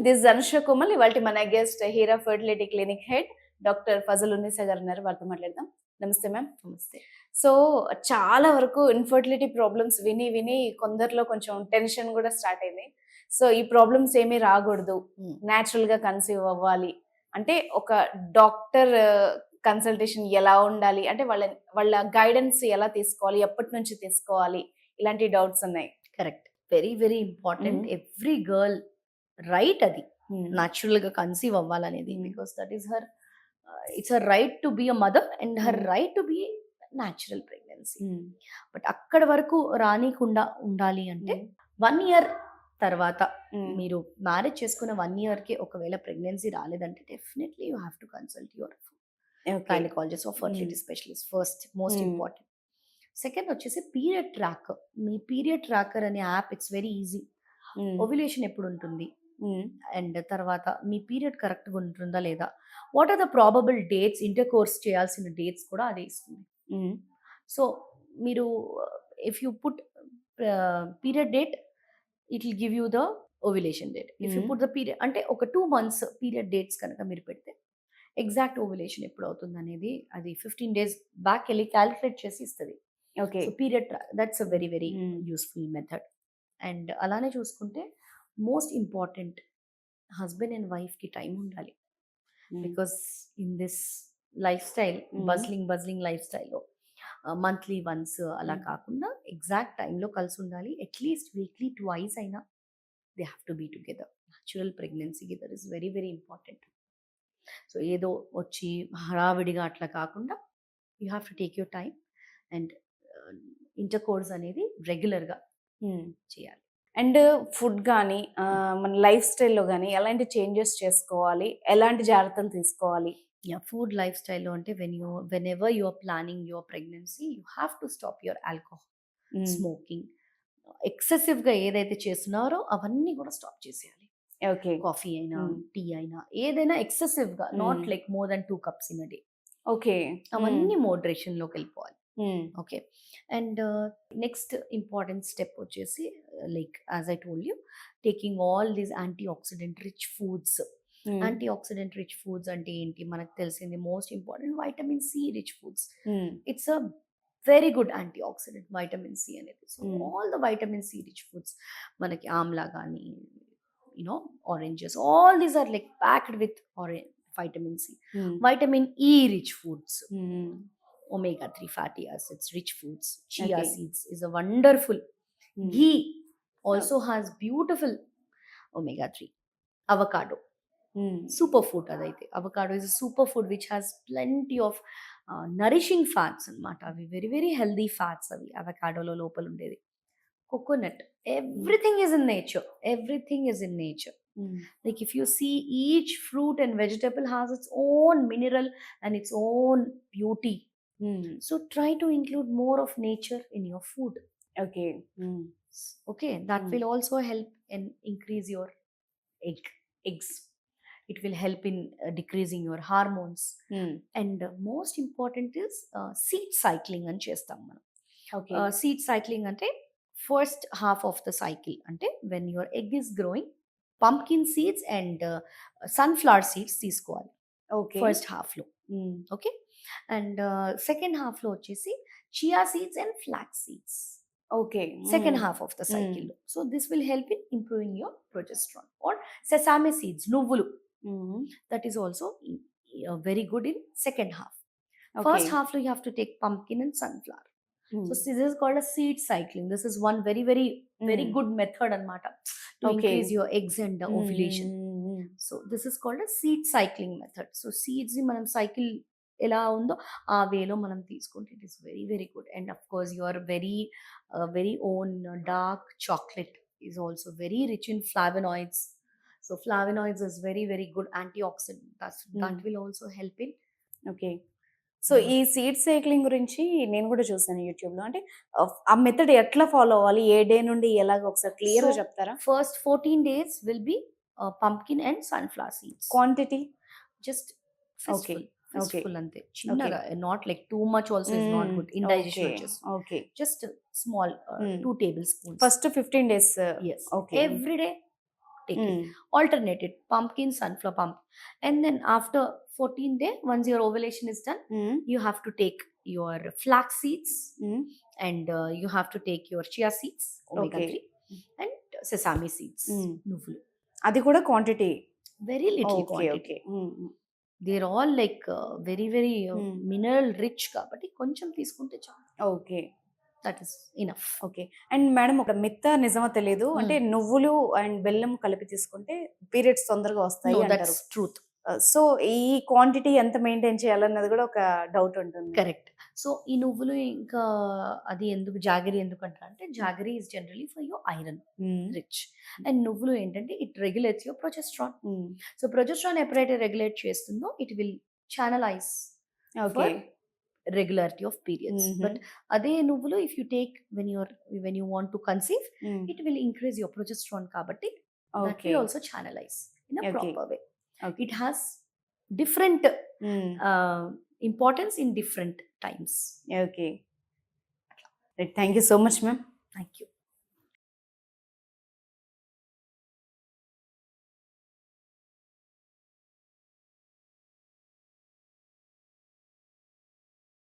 This Anusha Komal. ఇవాల్టి మన guest Hira fertility clinic head doctor Fazal Unnisa garu ఉన్నారు. వారితో మాట్లాడదాం. నమస్తే మ్యామ్. నమస్తే. సో చాలా వరకు ఇన్ఫర్టిలిటీ ప్రాబ్లమ్స్ విని విని కొందరిలో కొంచెం టెన్షన్ కూడా స్టార్ట్ అయింది. సో ఈ ప్రాబ్లమ్స్ ఏమీ రాకూడదు, న్యాచురల్ గా కన్సీవ్ అవ్వాలి అంటే ఒక డాక్టర్ కన్సల్టేషన్ ఎలా ఉండాలి, అంటే వాళ్ళ గైడెన్స్ ఎలా తీసుకోవాలి, ఎప్పటి నుంచి తీసుకోవాలి, ఇలాంటి డౌట్స్ ఉన్నాయి. Correct. Very very important. Every girl right అది. న్యాచురల్‌గా కన్సీవ్ అవ్వాలనేది. Because that is her it's her right to be a mother and her right to be natural pregnancy. But అక్కడి వరకు రానీకుండా ఉండాలి అంటే 1 ఇయర్ తర్వాత మీరు మ్యారేజ్ చేసుకున్న 1 ఇయర్‌కి ఒకవేళ ప్రెగ్నెన్సీ రాలేదంటే definitely you have to consult your gynaecologist or fertility specialist first, most important. Second వచ్చేసి పీరియడ్ ట్రాకర్. మీ పీరియడ్ ట్రాకర్ అనే app it's very easy. Ovulation ఎప్పుడు ఉంటుంది అండ్ తర్వాత మీ పీరియడ్ కరెక్ట్గా ఉంటుందా లేదా, what are the probable dates, intercourse చేయాల్సిన డేట్స్ కూడా అదే ఇస్తుంది. సో మీరు if you put period date it will give you the ovulation date. If you put the period అంటే ఒక 2 months పీరియడ్ డేట్స్ కనుక మీరు పెడితే ఎగ్జాక్ట్ ఓవ్యులేషన్ ఎప్పుడు అవుతుంది అనేది అది 15 days బ్యాక్ వెళ్ళి క్యాలిక్యులేట్ చేసి ఇస్తుంది. Okay. So period that's a very very useful method. And అలానే చూసుకుంటే మోస్ట్ ఇంపార్టెంట్ హస్బెండ్ అండ్ వైఫ్కి టైం ఉండాలి. Because in this lifestyle, bustling లైఫ్ స్టైల్లో మంత్లీ వన్స్ అలా కాకుండా ఎగ్జాక్ట్ టైంలో కలిసి ఉండాలి. అట్లీస్ట్ వీక్లీ ట్వైస్ అయినా they have to be together. Natural ప్రెగ్నెన్సీకి that is very very important. So ఏదో వచ్చి హడావిడిగా అట్లా కాకుండా you have to take your time and inter course అనేది రెగ్యులర్గా చేయాలి. అండ్ ఫుడ్ కానీ మన లైఫ్ స్టైల్లో కానీ ఎలాంటి చేంజెస్ చేసుకోవాలి, ఎలాంటి జాగ్రత్తలు తీసుకోవాలి? ఫుడ్ లైఫ్ స్టైల్లో అంటే whenever you are planning your pregnancy you have to stop your alcohol, smoking, ఎక్సెసివ్గా ఏదైతే చేస్తున్నారో అవన్నీ కూడా స్టాప్ చేసేయాలి. ఓకే. కాఫీ అయినా టీ అయినా ఏదైనా ఎక్సెసివ్గా, not like more than 2 cups in a day. Okay. అవన్నీ మోడరేషన్లోకి వెళ్ళిపోవాలి. Okay. And next important step వచ్చేసి like as I told you, taking all these antioxidant rich foods. Antioxidant rich foods అంటే ఏంటి మనకు తెలిసింది, most important vitamin C rich foods. It's a very good antioxidant vitamin C అనేది. So all the vitamin C rich foods మనకి ఆమ్లా కానీ oranges, all these are like packed with vitamin C. Vitamin E rich foods, omega-3 fatty acids rich foods, chia seeds is a wonderful. Ghee also has beautiful omega-3. Avocado, superfood adaithe. Avocado is a superfood which has plenty of nourishing fats anamata. Avi very very healthy fats avi avocado lo lopal undedi. Coconut, everything is in nature. Like if you see, each fruit and vegetable has its own mineral and its own beauty. So try to include more of nature in your food. Okay, that will also help in increase your eggs. It will help in decreasing your hormones. And most important is seed cycling అని చేస్తాం మనం. Seed cycling అంటే first half of the cycle అంటే when your egg is growing, pumpkin seeds and sunflower seeds తీసుకోవాలి first హాఫ్లో. Okay. And second హాఫ్లో వచ్చేసి chia seeds and flax seeds. Okay. Second half of the సైకిల్లో. So this will help in improving your progesterone. Or sesame seeds, నువ్వులు, that is also very good in second half. First హాఫ్లో you have to take pumpkin and sunflower. So this is called a seed cycling. This is one very very very good method anamata to increase your eggs and ovulation. So this is called a seed cycling method. So seeds ni manam cycle ela undo aa way lo manam teeskunte it is very very good. And of course your very own dark chocolate is also very rich in flavonoids. So flavonoids is very very good antioxidant. That will also help in. Okay. So ఈ seed cycling గురించి నేను కూడా చూసాను యూట్యూబ్లో. అంటే ఆ method ఎట్లా follow అవ్వాలి, ఏ డే నుండి ఎలాగ ఒకసారి క్లియర్గా చెప్తారా? First 14 days will be pumpkin and sunflower seeds. Quantity just fistful ante chinnaga, not like too much also is not good. Indigestion just small 2 tablespoons. First 15 days. Yes. Okay. Every day take it. Alternate it, pumpkin, sunflower, pump. And then after 14 day, once your ovulation is done, you have to take your flax seeds and you have to take your chia seeds, omega Okay. 3, and sesame seeds, nuvulu. అది కూడా quantity. Very little okay quantity. Okay. They're all like very very mineral rich కాబట్టి కొంచెం తీసుకుంటే చాలు. Okay that is enough. Okay. And madam ఒక మిత్త నిజమో తెలియదు, అంటే నువ్వులు అండ్ బెల్లం కలిపి తీసుకుంటే పీరియడ్స్ తొందరగా వస్తాయి నో, అంటారు. That's truth. సో ఈ క్వాంటిటీ ఎంత మెయింటైన్ చేయాలన్నది కూడా ఒక డౌట్ ఉంటుంది. కరెక్ట్. సో ఈ నువ్వులు ఇంకా అది ఎందుకు జాగరీ ఎందుకు అంటారంటే jaggery is generally for your iron rich, and నువ్వులు ఏంటంటే it regulates your progesterone. So progesterone ఎప్పుడైతే రెగ్యులేట్ చేస్తుందో it will channelise okay. regularity of periods. But అదే నువ్వులు if you take when you want to conceive, it will increase your progesterone కాబట్టి that okay. will also channelize in a Okay. proper way. Okay. It has different importance in different times. Okay. Thank you so much ma'am. Thank you.